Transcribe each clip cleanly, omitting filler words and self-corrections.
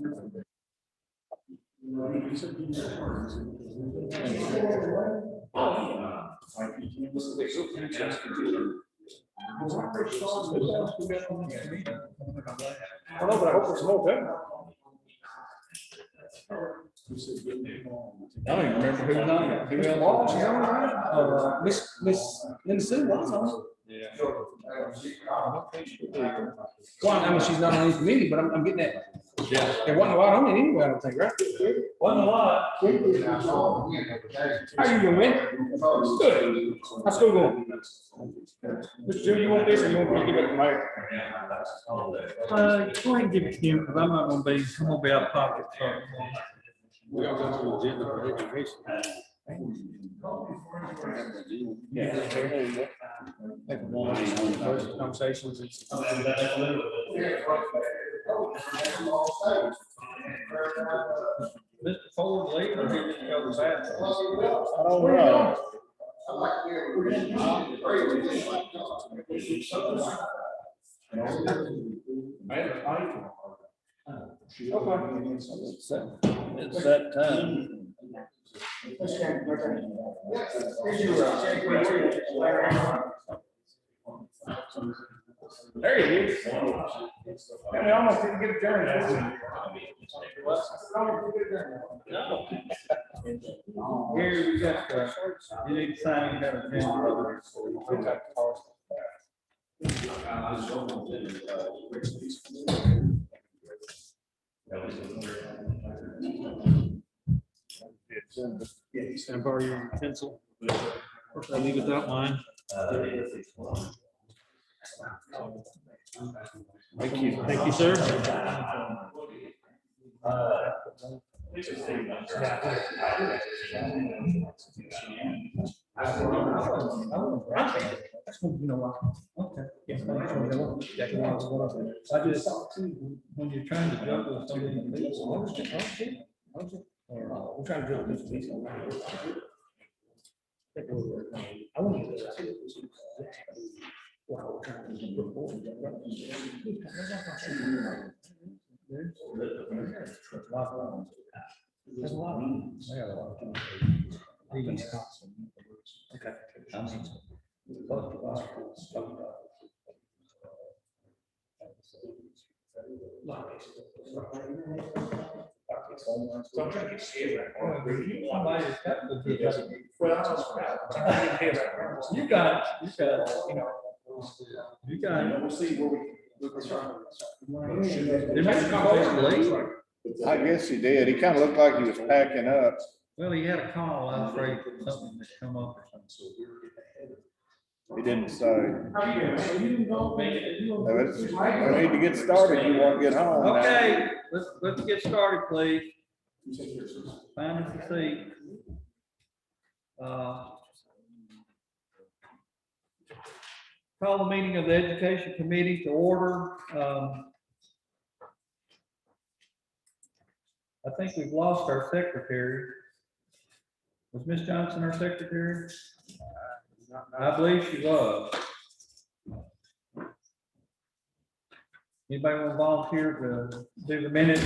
I don't know, but I hope it's more good. I don't even remember who's on it. Who else? She's on there. Miss Linda Sue was on. Yeah. Well, I mean, she's not on any committee, but I'm getting that. Yeah. There wasn't a lot on it anyway, I don't think, right? Wasn't a lot. How you doing, man? Good. How's school going? Mr. Junior, you want this or you want me to give it to Mike? Go ahead and give it to him, because I'm gonna be out of pocket. We are going to agenda for education. Conversations and stuff. Mr. Ford leave or he just goes back? I don't know. It's that time. There he is. And we almost didn't get a journey. Here we got, you need to sign that agenda. Can I borrow your pencil? I leave it without mine. Thank you. Thank you, sir. You know what? Okay. I just, when you're trying to juggle so many things. We're trying to drill this piece. I want to. Wow, we're trying to. There's a lot of them. I got a lot of them. Okay. So I'm trying to get scared. You got it. You got it. You got it. We'll see where Did Mr. Ford leave? I guess he did. He kind of looked like he was packing up. Well, he had a call. I was afraid something had come up or something. He didn't say. How you doing? We need to get started. You won't get home. now. Okay, let's get started, please. Find us a seat. Call the meeting of the Education Committee to order. I think we've lost our secretary. Was Ms. Johnson our secretary? I believe she was. Anybody want to volunteer to do the minutes?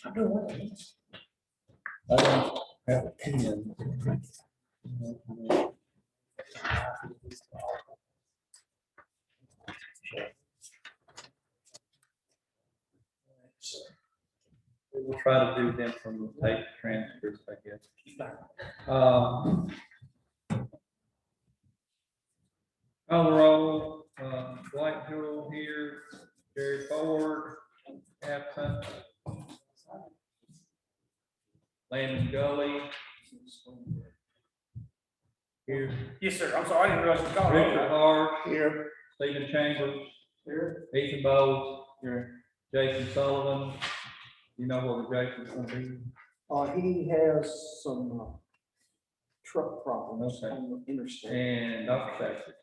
I don't know. I don't have a pen. We'll try to do them from the tape transcripts, I guess. Call the roll. Dwight Jewell here, Jerry Ford, absent. Landon Gully. Here. Yes, sir. I'm sorry. I didn't realize you called. Richard Hart. Here. Stephen Chambers. Here. Ethan Bowles. Here. Jason Sullivan. You know what Jason's gonna be? He has some truck problems Okay. on the interstate. And Dr. Saxon.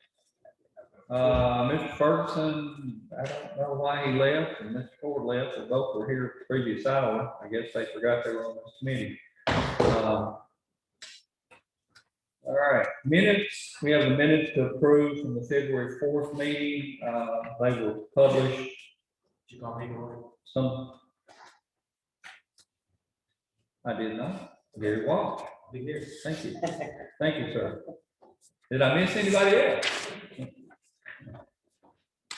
Mr. Ferguson, I don't know why he left, and Mr. Ford left, they both were here the previous hour. I guess they forgot they were on this committee. All right, minutes, we have the minutes to approve from the February 4th meeting. They were published. You call me over. Some. I did not. Gary Walsh. Be here. Thank you. Thank you, sir. Did I miss anybody else?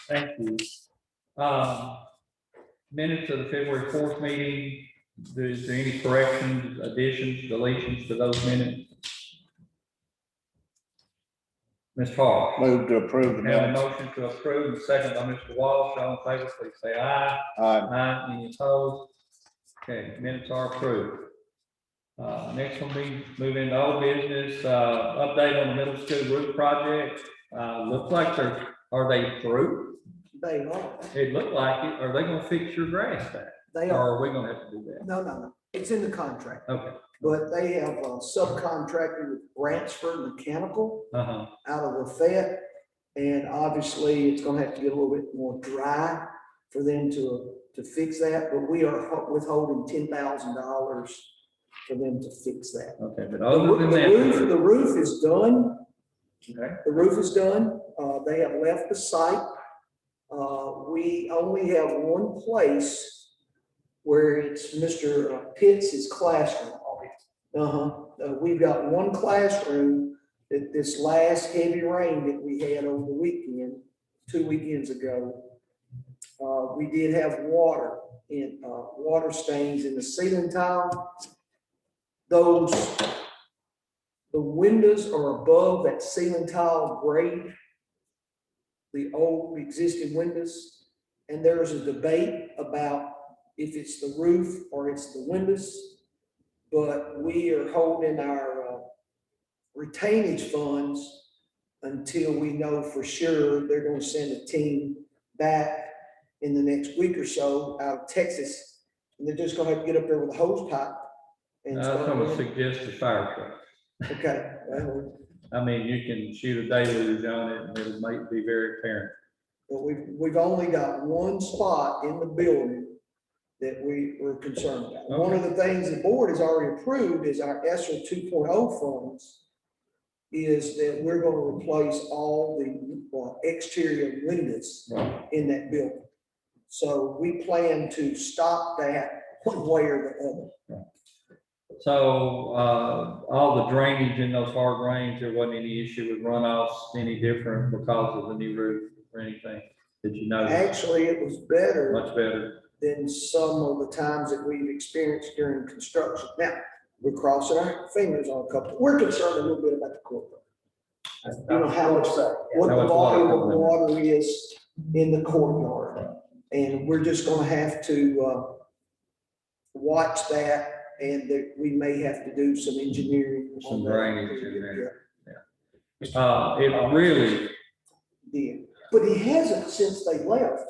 Thank you. Minutes of the February 4th meeting. Is there any corrections, additions, deletions to those minutes? Ms. Hall. Move to approve the We have a minutes. motion to approve, and second by Mr. Walsh. All in favor, please say aye. Aye. Aye. Any opposed? Okay, minutes are approved. Next one, we move into old business, update on the middle school roof project. Looks like are they through? They are, It looked like it. Are they gonna fix your grass back? they Or are. are we gonna have to do that? No. It's in the contract, Okay. but they have subcontracted with Bransford Mechanical Uh-huh. out of Lafayette. And obviously, it's gonna have to get a little bit more dry for them to fix that, but we are withholding $10,000 for them to fix that. Okay, but The other than that. the roof is done. Okay. The roof is done. They have left the site. We only have one place where it's Mr. Pitts' classroom. We've got one classroom that this last heavy rain that we had over the weekend, 2 weekends ago, we did have water stains in the ceiling tile. The windows are above that ceiling tile grade, the old existing windows, and there's a debate about if it's the roof or it's the windows, but we are holding our retainage funds until we know for sure. They're going to send a team back in the next week or so out of Texas, and they're just going to have to get up there with a hose pipe. And I was gonna suggest a fire truck. Okay. Well, I mean, you can shoot a deluge on it and it might be very apparent. but we've only got one spot in the building that we were concerned about. One of the things the board has already approved is our ESSER 2.0 funds, is that we're going to replace all the exterior windows in that building. So we plan to stop that one way or the other. So, all the drainage in those hard rains, there wasn't any issue with runoffs, any different because of the new roof or anything? Did you notice? Actually, it was better Much better. than some of the times that we've experienced during construction. Now, we're crossing our fingers on a couple. We're concerned a little bit about the courtyard. You know, how much, what How the much volume water of water is in the courtyard. And we're just gonna have to watch that, and that we may have to do some engineering. on Some that. drainage in there. It really, Yeah, but he hasn't since they left.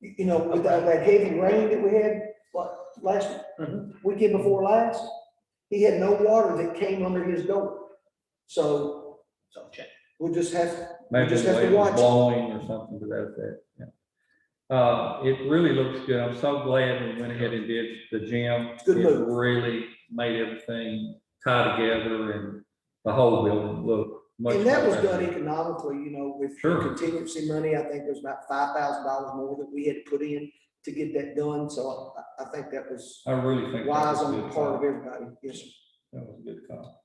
You know, with that heavy rain that we had, last weekend before last, he had no water that came under his door. So we'll just have, maybe just the have way to it was watch it. blowing or something to that effect. Yeah. It really looks good. I'm so glad we went ahead and did the gym. Good It move. really made everything tie together and the whole building look much. And that was better. done economically, you know, with Sure. contingency money. I think there's about $5,000 more that we had put in to get that done. So I think that was I really think. that wise was a on the good part call. of everybody. Yes, sir. That was a good call.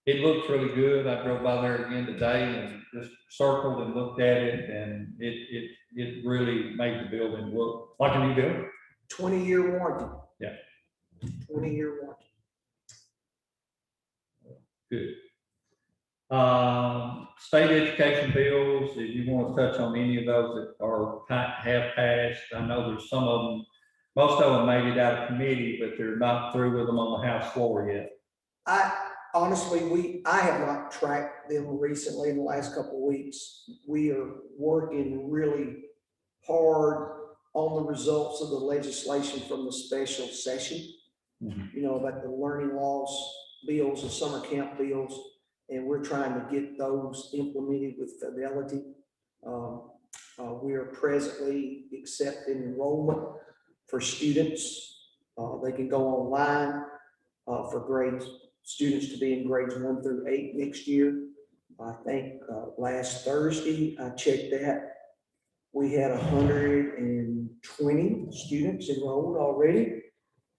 It looks really good. I drove by there again today and just circled and looked at it, and it really made the building look like a new building. 20-year warranty. Yeah. 20-year warranty. Good. State education bills, if you want to touch on any of those that have passed, I know there's some of them, most of them made it out of committee, but they're not through with them on the House floor yet. Honestly, I have not tracked them recently in the last couple of weeks. We are working really hard on the results of the legislation from the special session. You know, about the learning loss bills, the summer camp bills, and we're trying to get those implemented with fidelity. We are presently accepting enrollment for students. They can go online for grades students to be in grades 1 through 8 next year. I think last Thursday, I checked that. We had 120 students enrolled already.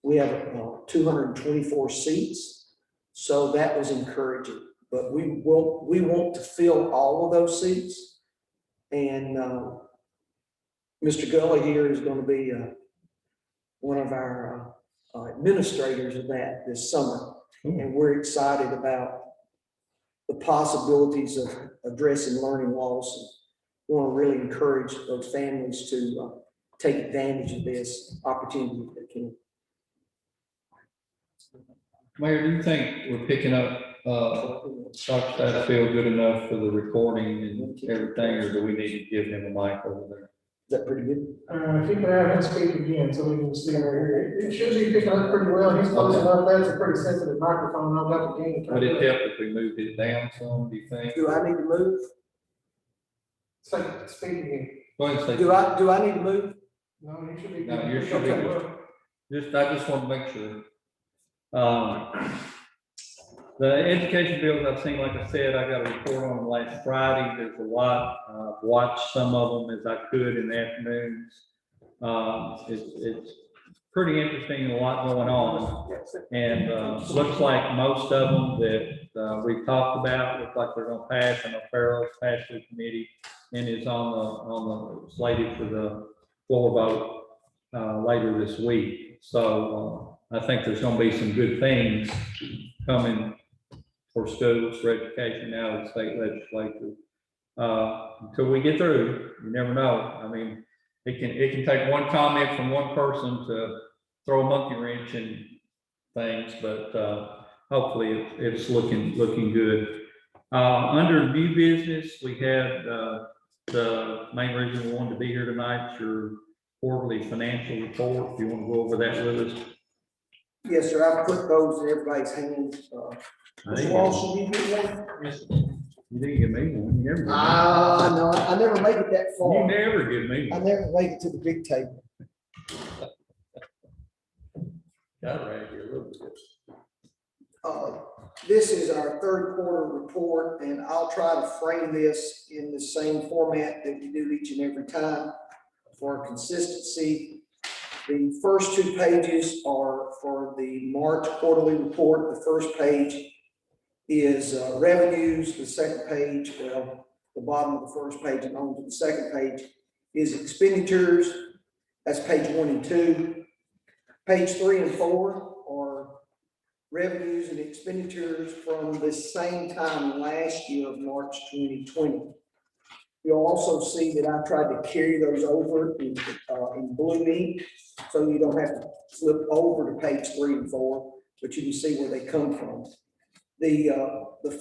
We have 224 seats, so that was encouraging. But we want to fill all of those seats. And Mr. Gully here is going to be one of our administrators of that this summer. And we're excited about the possibilities of addressing learning loss. We want to really encourage those families to take advantage of this opportunity if they can. Mayor, do you think we're picking up Trousdale feel good enough for the recording and everything, or do we need to give him a mic over there? Is that pretty good? If you can have him speak again, so we can see him here. It should be picking up pretty well. He's close enough. That's a pretty sensitive microphone. I've got the gain. Would it help if we moved it down some, do you think? Do I need to move? Speak again. Go ahead and say. Do I need to move? No, you should be. No, you should be. I just want to make sure. The education bills I've seen, like I said, I got a report on them last Friday. There's a lot. Watched some of them as I could in the afternoons. It's pretty interesting, a lot going on. And looks like most of them that we've talked about, look like they're going to pass. I know Farrell's passed the committee and is on the slated for the floor vote later this week. So I think there's going to be some good things coming for schools, for education out of the state legislature. Until we get through, you never know. I mean, it can take one comment from one person to throw a monkey wrench in things, but hopefully it's looking good. Under new business, we had the main reason we wanted to be here tonight, your quarterly financial report. If you want to go over that with us. Yes, sir. I've put those in everybody's hands. Mr. Walsh, did you get one? You didn't give me one. You never. No, I never make it that far. You never give me I one. never make it to the big table. Got it right here a little bit. This is our third quarter report, and I'll try to frame this in the same format that we do each and every time for consistency. The first two pages are for the March quarterly report. The first page is revenues. The second page, well, the bottom of the first page and on to the second page is expenditures. That's page 1 and 2. Page 3 and 4 are revenues and expenditures from the same time last year of March 2020. You'll also see that I tried to carry those over in blue ink, so you don't have to flip over to page 3 and 4, but you can see where they come from. The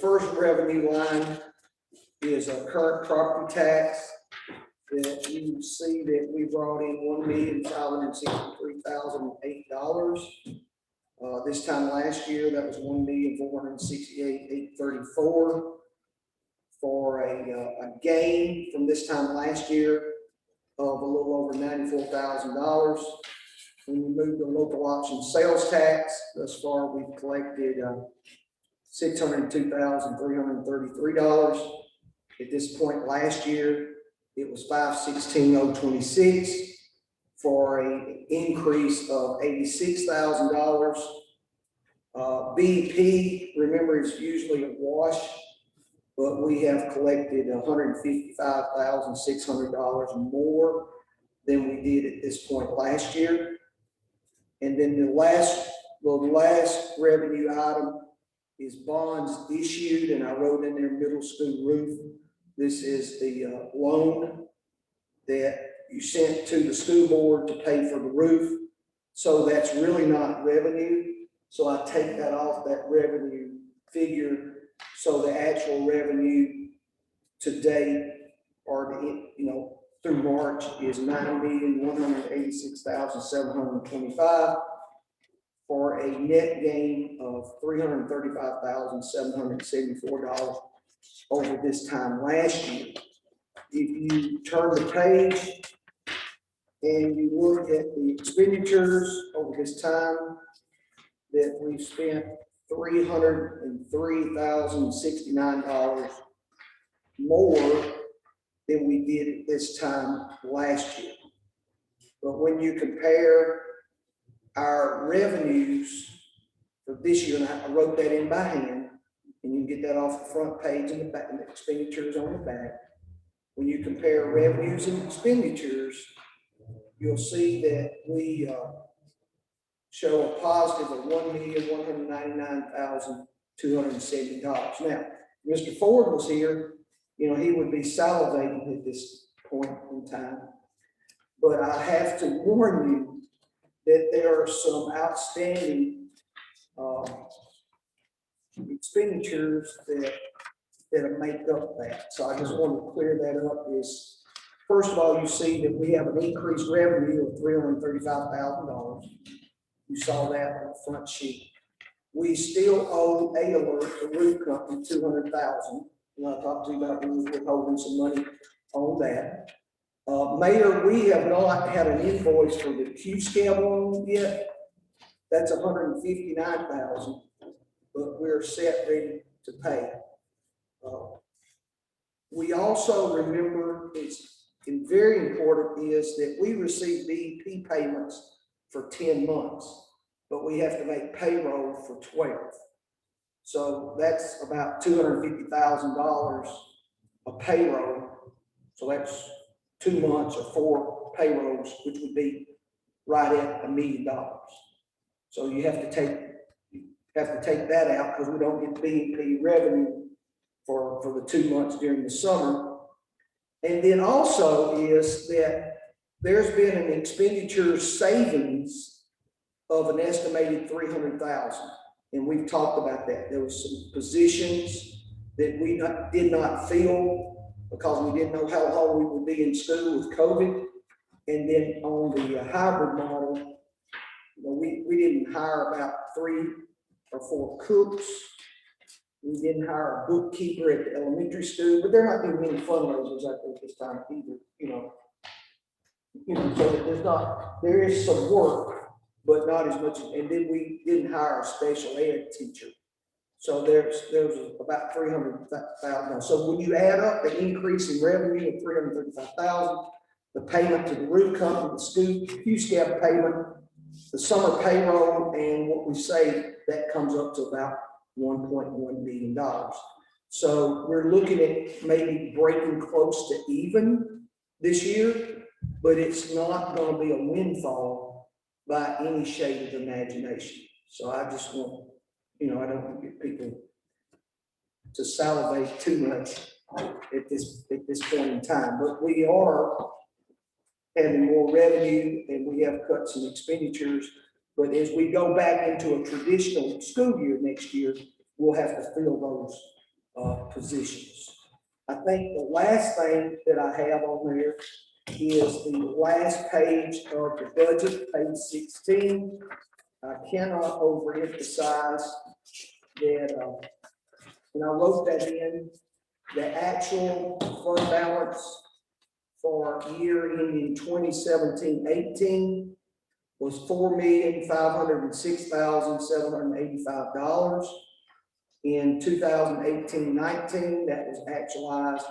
first revenue line is a current property tax. That you can see that we brought in $1,563,008. This time last year, that was $1,468,834. For a gain from this time last year of a little over $94,000. When we move the local option sales tax, thus far we've collected $602,333. At this point last year, it was $516,026 for an increase of $86,000. BP, remember, it's usually a wash, but we have collected $155,600 more than we did at this point last year. And then the last revenue item is bonds issued, and I wrote in there middle school roof. This is the loan that you sent to the school board to pay for the roof. So that's really not revenue. So I take that off that revenue figure. So the actual revenue to date, or through March, is $9,186,725 for a net gain of $335,774 over this time last year. If you turn the page and you look at the expenditures over this time that we've spent $303,069 more than we did this time last year. But when you compare our revenues for this year, and I wrote that in by hand, and you can get that off the front page and the back, and the expenditures on the back. When you compare revenues and expenditures, you'll see that we show a positive of $1,199,270. Now, Mr. Ford was here, you know, he would be salivating at this point in time. But I have to warn you that there are some outstanding expenditures that make up that. So I just want to clear that up. Is first of all, you see that we have an increased revenue of $335,000. You saw that on the front sheet. We still owe A-Alert, the roof company, $200,000. And I'll talk to you about withholding some money on that. Mayor, we have not had an invoice for the Q-scale loan yet. That's $159,000, but we're set ready to pay. We also remember, it's very important, is that we receive BEP payments for 10 months, but we have to make payroll for 12. So that's about $250,000 a payroll. So that's 2 months or 4 payrolls, which would be right at $1 million. So you have to take that out because we don't get BEP revenue for the 2 months during the summer. And then also is that there's been an expenditure savings of an estimated $300,000. And we've talked about that. There was some positions that we did not fill because we didn't know how long we would be in school with COVID. And then on the hybrid model, you know, we didn't hire about 3 or 4 cooks. We didn't hire a bookkeeper at the elementary school, but they're not doing many fundraisers out there this time either, you know. So there is some work, but not as much. And then we didn't hire a special ed teacher. So there's about $300,000. So when you add up the increase in revenue of $335,000, the payment to the roof company, the school Q-scale payment, the summer payroll, and what we say, that comes up to about $1.1 million. So we're looking at maybe breaking close to even this year, but it's not going to be a windfall by any shade of imagination. So I just want, you know, I don't want to get people to salivate too much at this point in time, but we are having more revenue and we have cut some expenditures. But as we go back into a traditional school year next year, we'll have to fill those positions. I think the last thing that I have on there is the last page of the budget, page 16. I cannot overemphasize that, and I wrote that in, the actual fund balance for year ending 2017-18 was $4,506,785. In 2018-19, that was actualized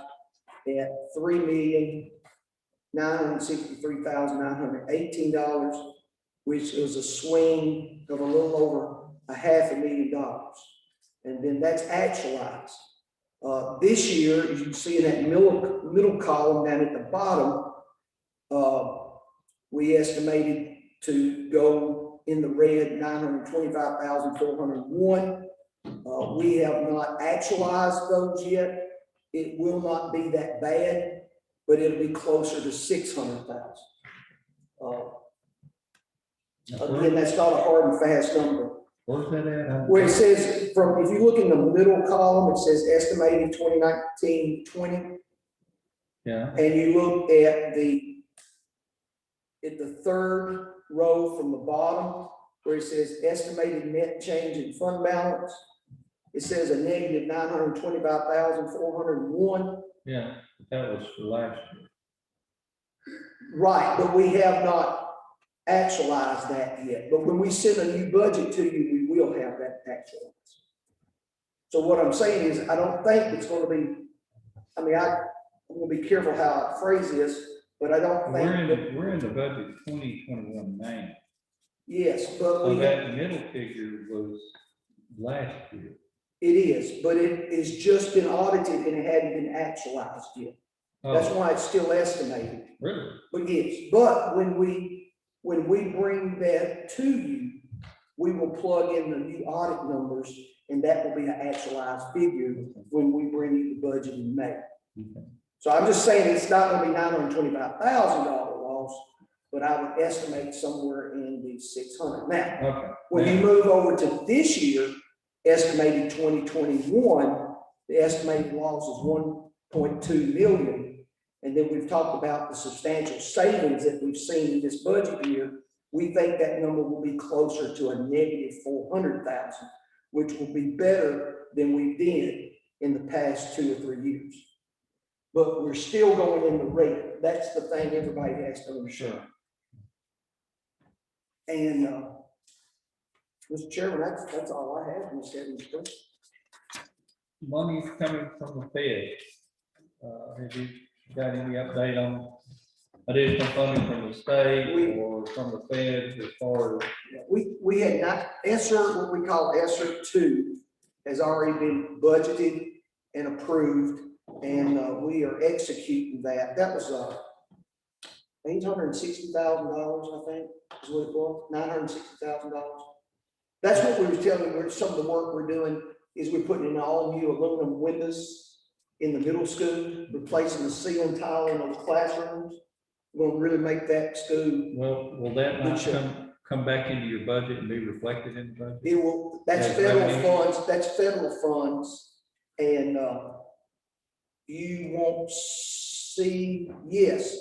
at $3,963,918, which is a swing of a little over $500,000. And then that's actualized. This year, as you can see in that middle column down at the bottom, we estimated to go in the red 925,401. We have not actualized those yet. It will not be that bad, but it'll be closer to 600,000. Again, that's not a hard and fast number. Where's that at? Where it says, if you look in the middle column, it says estimated 2019-20. Yeah. And you look at the third row from the bottom, where it says estimated net change in fund balance. It says a negative 925,401. Yeah, that was last year. Right, but we have not actualized that yet. But when we send a new budget to you, we will have that actualized. So what I'm saying is, I don't think it's gonna be, I mean, I'm gonna be careful how I phrase this, but I don't think. We're in the budget 2021 now. Yes, but So we, that middle figure was last year. it is, but it is just been audited and it hadn't been actualized yet. That's Oh, why it's still estimated. really? But yes, but when we bring that to you, we will plug in the new audit numbers, and that will be an actualized figure when we bring you the budget in May. Okay. So I'm just saying it's not gonna be $925,000 loss, but I would estimate somewhere in the 600. Now, Okay. when you move over to this year, estimated 2021, the estimated loss is 1.2 million. And then we've talked about the substantial savings that we've seen in this budget year. We think that number will be closer to a negative 400,000, which will be better than we did in the past 2 or 3 years. But we're still going in the red. That's the thing everybody has to understand. And, Mr. Chairman, that's all I have. Money's coming from the Fed. Have you got any update on additional funding from the state or from the Fed as far as? We had not, ESSER, what we call ESSER 2, has already been budgeted and approved, and we are executing that. That was $860,000, I think, is what it was, $960,000. That's what we were telling you, some of the work we're doing is we're putting in all new aluminum windows in the middle school, replacing the ceiling tile in those classrooms. We're gonna really make that school. Well, will that not come back into your budget and be reflected in the budget? It will, that's Yes, federal revenue. funds, that's federal funds, and you won't see, yes,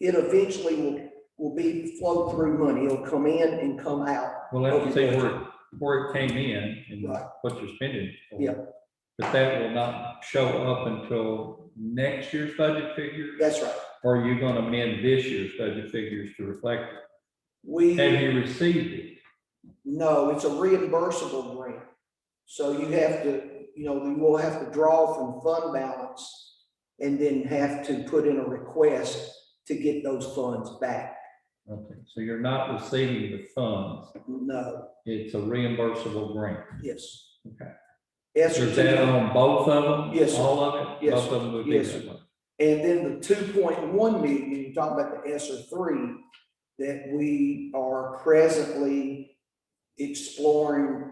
it eventually will be flow through money. It'll come in and come out. Well, let's see where it came in and Right. what you're spending. for. Yeah. But that will not show up until next year's budget figures? That's right. Or are you gonna amend this year's budget figures to reflect it? We, Have you received it? no, it's a reimbursable grant. So you have to, you will have to draw from fund balance and then have to put in a request to get those funds back. Okay, so you're not receiving the funds. No, It's a reimbursable grant. yes. Okay. ESSER Is that 2. on both of them? Yes, sir. All of it? Yes, Both of them would be yes, that sir. way. And then the 2.1 million, you talk about the ESSER 3, that we are presently exploring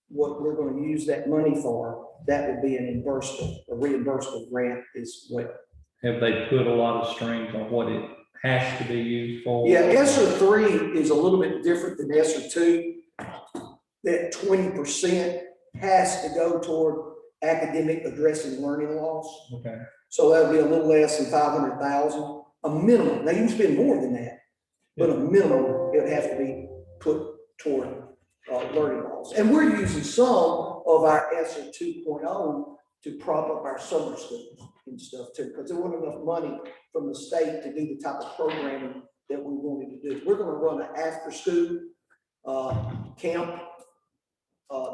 what we're going to use that money for. That would be a reimbursable grant is what. Have they put a lot of strings on what it has to be used for? Yeah, ESSER 3 is a little bit different than ESSER 2. That 20% has to go toward academic addressing learning loss. Okay. So that would be a little less than 500,000, a minimum. Now you can spend more than that, but a minimum, it would have to be put toward learning loss. And we're using some of our ESSER 2.0 to prop up our summer schools and stuff too, because there wasn't enough money from the state to do the type of programming that we wanted to do. We're going to run an after-school camp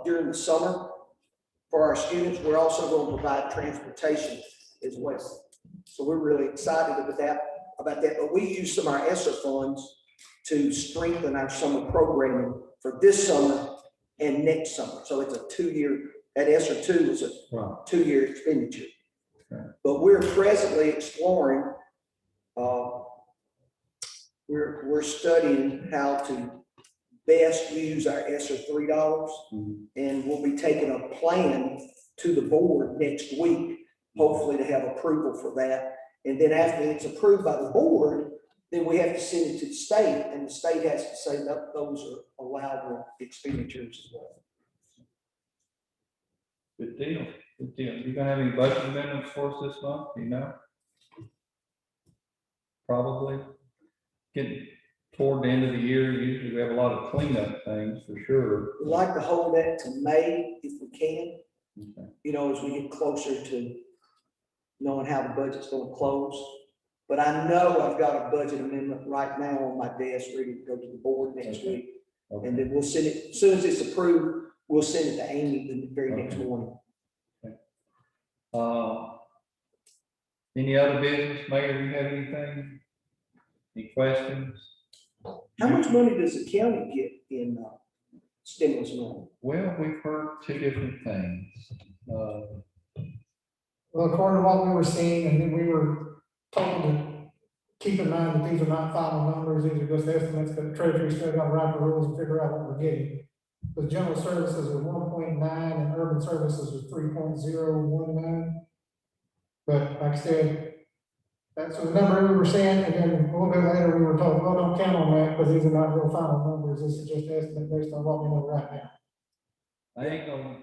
during the summer for our students. We're also going to provide transportation as well. So we're really excited about that. But we use some of our ESSER funds to strengthen our summer programming for this summer and next summer. So it's a 2-year, that ESSER 2 is a 2-year expenditure. Right. But we're presently exploring, we're studying how to best use our ESSER $3, and we'll be taking a plan to the board next week, hopefully to have approval for that. And then after it's approved by the board, then we have to send it to the state, and the state has to say that those are allowable expenditures as well. Good deal. Good deal. You gonna have any budget amendments for us this month? Do you know? Probably. Getting toward the end of the year, usually we have a lot of cleanup things for sure. We'd like to hold that to May if we can, Okay. as we get closer to knowing how the budget's going to close. But I know I've got a budget amendment right now on my desk ready to go to the board next week. Okay. And then we'll send it, as soon as it's approved, We'll send it to Amy the very next morning. Any other business, Mayor, you have anything? Any questions? How much money does the county get in stimulus money? Well, we've heard two different things. Well, according to what we were seeing, and then we were told to keep in mind that these are not final numbers, these are just estimates, that the Treasury still got to write the rules and figure out what we're getting. The general services are 1.9 and urban services are 3.019. But like I said, that's the number we were saying, and then a little bit later, we were told, well, don't count on that, because these are not real final numbers, this is just estimate based on what we know right now. I ain't gonna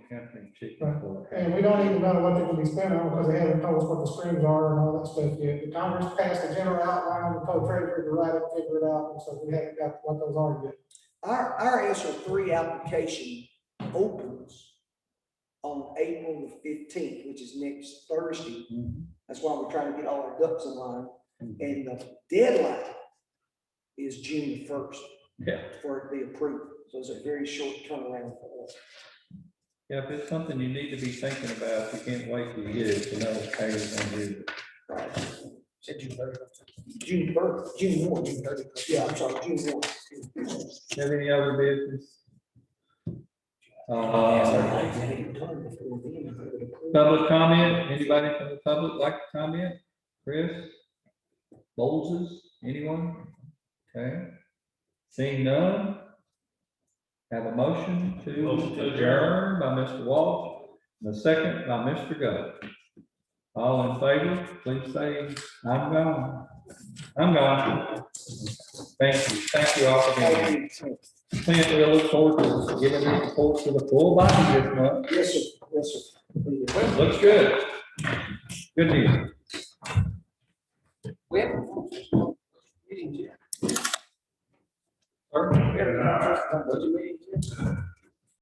count them chicken for it. And we don't even know what they're gonna be spending on, because they haven't told us what the streams are and all that stuff yet. The Congress passed a general outline and told Treasury to write it, figure it out, and so we haven't got what those are yet. Our ESSER 3 application opens on April the 15th, which is next Thursday. That's why we're trying to get all our ducks in line. And the deadline is June the 1st. Yeah. For it to be approved. So it's a very short turnaround for us. Yeah, if it's something you need to be thinking about, you can't wait till you get it, to know how you're gonna do it. Right. Said June 1st, June 1, June 30th. Yeah, I'm sorry, June 1. Have any other business? Public comment, anybody from the public like to comment? Chris? Moses, anyone? Okay. Seeing none. Have a motion to adjourn by Mr. Walsh, and a second by Mr. Go. All in favor, please say, I'm gone. I'm gone. Thank you all for being here. Clint, we look forward to giving this report to the full body this month. Yes, sir. Yes, sir. Looks good. Good deal. We have Sir? budget meeting.